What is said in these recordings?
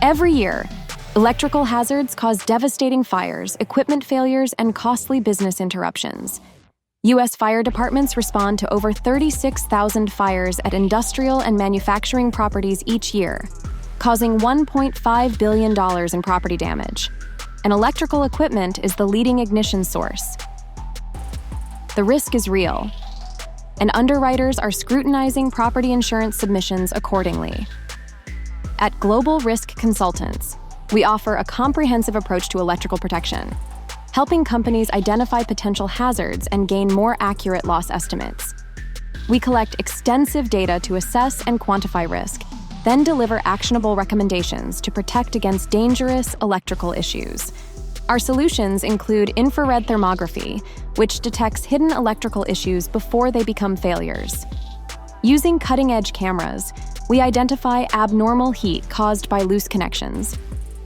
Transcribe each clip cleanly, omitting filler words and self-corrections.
Every year, electrical hazards cause devastating fires, equipment failures, and costly business interruptions. U.S. fire departments respond to over 36,000 fires at industrial and manufacturing properties each year, causing $1.5 billion in property damage. And electrical equipment is the leading ignition source. The risk is real, and underwriters are scrutinizing property insurance submissions accordingly. At Global Risk Consultants, we offer a comprehensive approach to electrical protection, helping companies identify potential hazards and gain more accurate loss estimates. We collect extensive data to assess and quantify risk, then deliver actionable recommendations to protect against dangerous electrical issues. Our solutions include infrared thermography, which detects hidden electrical issues before they become failures. Using cutting-edge cameras, we identify abnormal heat caused by loose connections,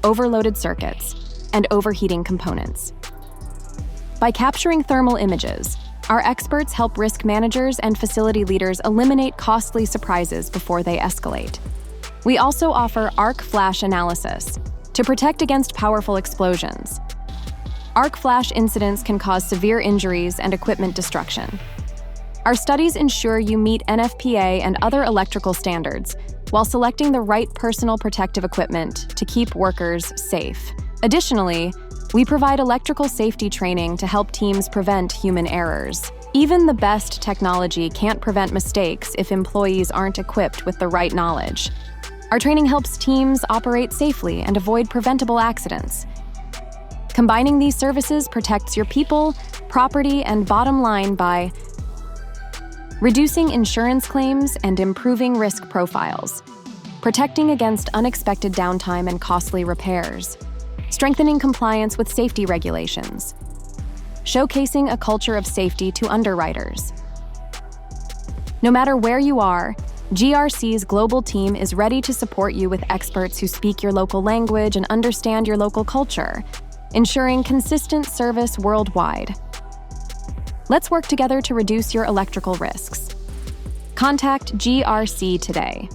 overloaded circuits, and overheating components. By capturing thermal images, our experts help risk managers and facility leaders eliminate costly surprises before they escalate. We also offer arc flash analysis to protect against powerful explosions. Arc flash incidents can cause severe injuries and equipment destruction. Our studies ensure you meet NFPA and other electrical standards while selecting the right personal protective equipment to keep workers safe. Additionally, we provide electrical safety training to help teams prevent human errors. Even the best technology can't prevent mistakes if employees aren't equipped with the right knowledge. Our training helps teams operate safely and avoid preventable accidents. Combining these services protects your people, property, and bottom line by reducing insurance claims and improving risk profiles, protecting against unexpected downtime and costly repairs, strengthening compliance with safety regulations, showcasing a culture of safety to underwriters. No matter where you are, GRC's global team is ready to support you with experts who speak your local language and understand your local culture, ensuring consistent service worldwide. Let's work together to reduce your electrical risks. Contact GRC today.